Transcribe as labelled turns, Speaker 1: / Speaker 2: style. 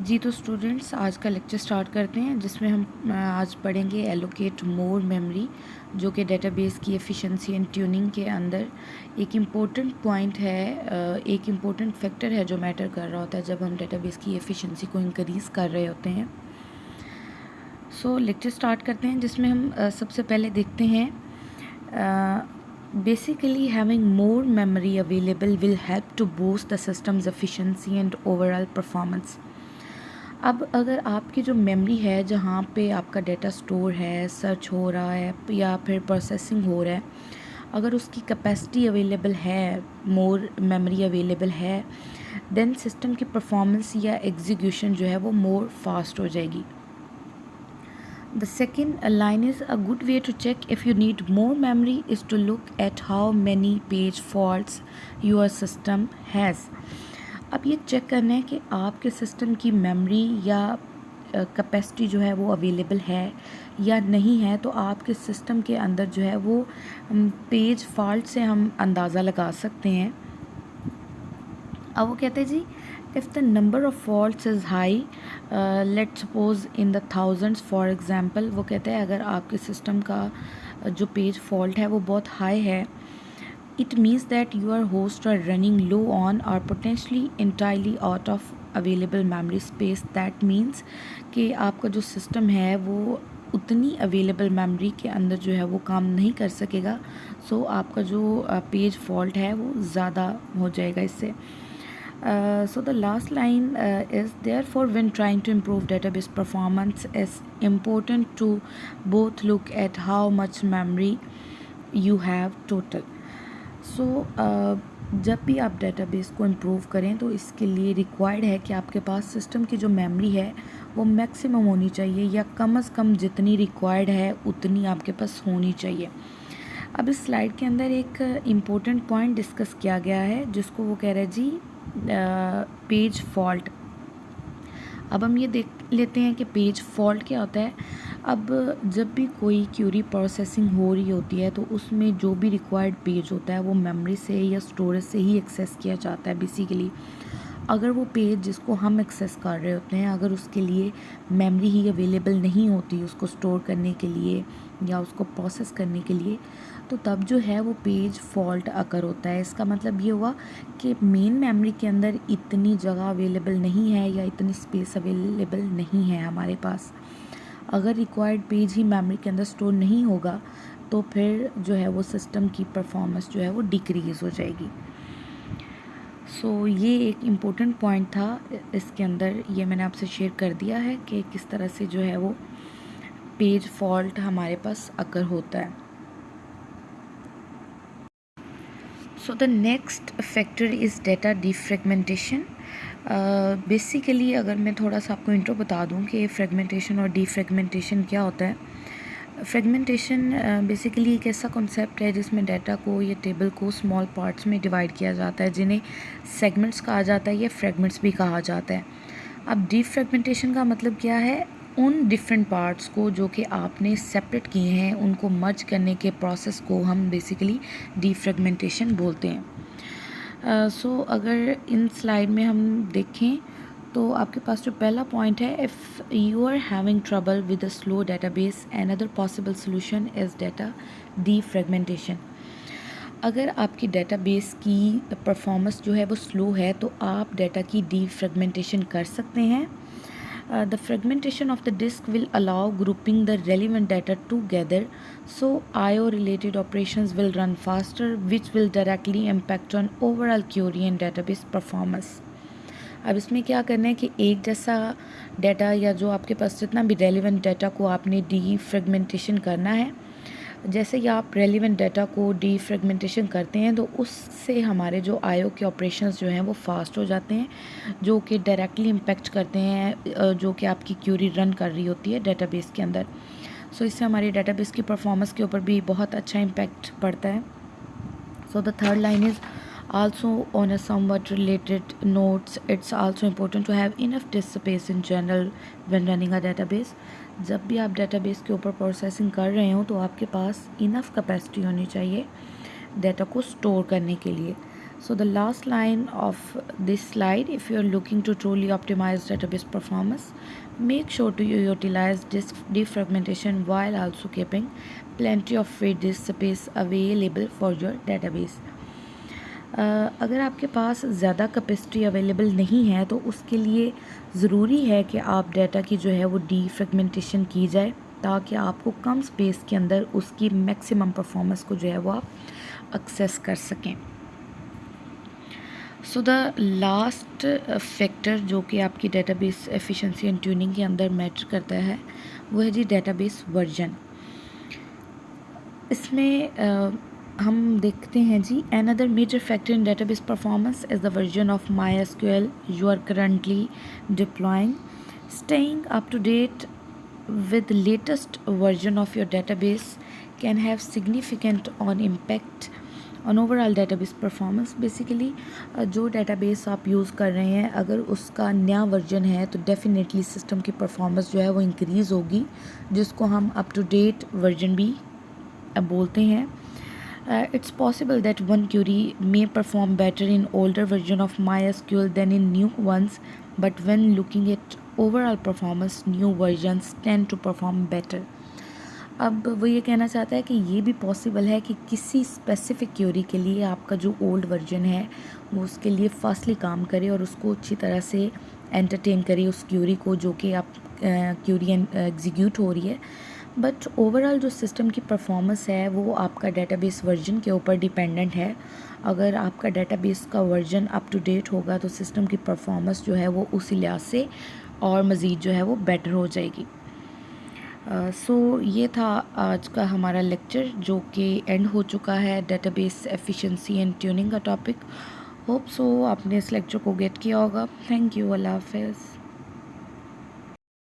Speaker 1: जी तो स्टूडेंट्स आज का लेक्चर स्टार्ट करते हैं जिसमें हम आज पढ़ेंगे एलोकेट मोर मेमोरी जो कि डेटाबेस की एफिशिएंसी एंड ट्यूनिंग के अंदर एक इम्पोर्टेंट पॉइंट है, एक इम्पोर्टेंट फैक्टर है जो मैटर कर रहा होता है जब हम डेटाबेस की एफिशिएंसी को इंक्रीज़ कर रहे होते हैं। सो लेक्चर स्टार्ट करते हैं जिसमें हम सबसे पहले देखते हैं basically having more memory available will help to boost the system's efficiency and overall performance. अब अगर आपकी जो मेमोरी है जहाँ पे आपका डेटा स्टोर है, सर्च हो रहा है या फिर प्रोसेसिंग हो रहा है, अगर उसकी कैपेसिटी अवेलेबल है, मोर मेमोरी अवेलेबल है, देन सिस्टम की परफॉर्मेंस या एग्जीक्यूशन जो है वो मोर फास्ट हो जाएगी। The second line is a good way to check if you need more memory is to look at how many page faults your system has. अब ये चेक करना है कि आपके सिस्टम की मेमोरी या कैपेसिटी जो है वो अवेलेबल है या नहीं है, तो आपके सिस्टम के अंदर जो है वो पेज फॉल्ट से हम अंदाज़ा लगा सकते हैं। अब वो कहते हैं जी if the number of faults is high, let suppose in the thousands for example, वो कहते हैं अगर आपके सिस्टम का जो पेज फॉल्ट है वो बहुत हाई है, it means that your hosts are running low on or potentially entirely out of available memory space. That means कि आपका जो सिस्टम है वो उतनी अवेलेबल मेमोरी के अंदर जो है वो काम नहीं कर सकेगा। सो आपका जो पेज फॉल्ट है वो ज़्यादा हो जाएगा इससे। So the last line is therefore when trying to improve database performance it's important to both look at how much memory you have total. सो जब भी आप डेटाबेस को इम्प्रूव करें तो इसके लिए रिक्वायर्ड है कि आपके पास सिस्टम की जो मेमोरी है वो मैक्सिमम होनी चाहिए या कम से कम जितनी रिक्वायर्ड है उतनी आपके पास होनी चाहिए। अब इस स्लाइड के अंदर एक इम्पोर्टेंट पॉइंट डिस्कस किया गया है जिसको वो कह रहे हैं जी पेज फॉल्ट। अब हम ये देख लेते हैं कि पेज फॉल्ट क्या होता है। अब जब भी कोई क्यूरी प्रोसेसिंग हो रही होती है तो उसमें जो भी रिक्वायर्ड पेज होता है वो मेमोरी से या स्टोरेज से ही एक्सेस किया जाता है बेसिकली। अगर वो पेज जिसको हम एक्सेस कर रहे होते हैं अगर उसके लिए मेमोरी ही अवेलेबल नहीं होती उसको स्टोर करने के लिए या उसको प्रोसेस करने के लिए, तो तब जो है वो पेज फॉल्ट अकर होता है। इसका मतलब ये हुआ कि मेन मेमोरी के अंदर इतनी जगह अवेलेबल नहीं है या इतनी स्पेस अवेलेबल नहीं है हमारे पास। अगर रिक्वायर्ड पेज ही मेमोरी के अंदर स्टोर नहीं होगा तो फिर जो है वो सिस्टम की परफॉर्मेंस जो है वो डिक्रीज़ हो जाएगी। सो ये एक इम्पोर्टेंट पॉइंट था इसके अंदर, ये मैंने आपसे शेयर कर दिया है कि किस तरह से जो है वो पेज फॉल्ट हमारे पास अकर होता है। So the next factor is data defragmentation. Basically अगर मैं थोड़ा सा आपको इंट्रो बता दूं कि फ्रेगमेंटेशन और डिफ्रेगमेंटेशन क्या होता है। फ्रेगमेंटेशन बेसिकली एक ऐसा कॉन्सेप्ट है जिसमें डाटा को या टेबल को स्मॉल पार्ट्स में डिवाइड किया जाता है जिन्हें सेगमेंट्स कहा जाता है या फ्रेगमेंट्स भी कहा जाता है। अब डिफ्रेगमेंटेशन का मतलब क्या है, उन डिफरेंट पार्ट्स को जो कि आपने सेपरेट किए हैं उनको मर्ज करने के प्रोसेस को हम बेसिकली डिफ्रेगमेंटेशन बोलते हैं। सो अगर इन स्लाइड में हम देखें तो आपके पास जो पहला पॉइंट है, if you are having trouble with a slow database another possible solution is data defragmentation. अगर आपकी डेटाबेस की परफॉर्मेंस जो है वो स्लो है तो आप डेटा की डिफ्रेगमेंटेशन कर सकते हैं। The fragmentation of the disk will allow grouping the relevant data together, so IO related operations will run faster, which will directly impact on overall query and database performance. अब इसमें क्या करना है कि एक जैसा डाटा या जो आपके पास जितना भी रेलिवेंट डाटा को आपने डिफ्रेगमेंटेशन करना है, जैसे ही आप रेलिवेंट डाटा को डिफ्रेगमेंटेशन करते हैं तो उससे हमारे जो आईओ के ऑपरेशंस जो हैं वो फास्ट हो जाते हैं, जो कि डायरेक्टली इम्पेक्ट करते हैं जो कि आपकी क्यूरी रन कर रही होती है डेटाबेस के अंदर। सो इससे हमारी डेटाबेस की परफॉर्मेंस के ऊपर भी बहुत अच्छा इम्पैक्ट पड़ता है। So the third line is also on a somewhat related notes, it's also important to have enough disk space in general when running a database. जब भी आप डेटाबेस के ऊपर प्रोसेसिंग कर रहे हो तो आपके पास इनफ कैपेसिटी होनी चाहिए डाटा को स्टोर करने के लिए। So the last line of this slide, if you are looking to truly optimize database performance, make sure to utilize disk defragmentation while also keeping plenty of free disk space available for your database. अगर आपके पास ज़्यादा capacity available नहीं है तो उसके लिए ज़रूरी है कि आप डाटा की जो है वो डीफ्रेगमेंटेशन की जाए, ताकि आपको कम स्पेस के अंदर उसकी मैक्सिमम परफॉर्मेंस को जो है वो आप एक्सेस कर सकें। सो द लास्ट फैक्टर जो कि आपकी डेटाबेस एफिशिएंसी एंड ट्यूनिंग के अंदर मैटर करता है वो है जी डेटाबेस वर्जन। इसमें हम देखते हैं जी, another major factor in database performance is the version of MySQL you are currently deploying. Staying up to date with latest version of your database can have significant on impact on overall database performance। Basically जो database आप use कर रहे हैं अगर उसका नया version है तो डेफिनेटली सिस्टम की परफॉर्मेंस जो है वो इंक्रीज़ होगी, जिसको हम अप टू डेट वर्जन भी बोलते हैं। It's possible that one query may perform better in older version of MySQL than in new ones, but when looking at overall performance, new versions tend to perform better। अब वो ये कहना चाहता है कि ये भी पॉसिबल है कि किसी स्पेसिफिक क्यूरी के लिए आपका जो ओल्ड वर्जन है वो उसके लिए फास्टली काम करे और उसको अच्छी तरह से एंटरटेन करे उस क्यूरी को जो कि आप क्यूरी एग्जीक्यूट हो रही है। बट ओवरऑल जो सिस्टम की परफॉर्मेंस है वो आपका डेटाबेस वर्जन के ऊपर डिपेंडेंट है। अगर आपका डेटाबेस का वर्जन अप टू डेट होगा तो सिस्टम की परफॉर्मेंस जो है वो उसी लिहाज से और मज़ीद जो है वो बेटर हो जाएगी। सो ये था आज का हमारा लेक्चर जो कि एंड हो चुका है, डेटाबेस एफिशिएंसी एंड ट्यूनिंग का टॉपिक। होप सो आपने इस लेक्चर को गेट किया होगा। थैंक यू, अल्लाह हाफ़िज़।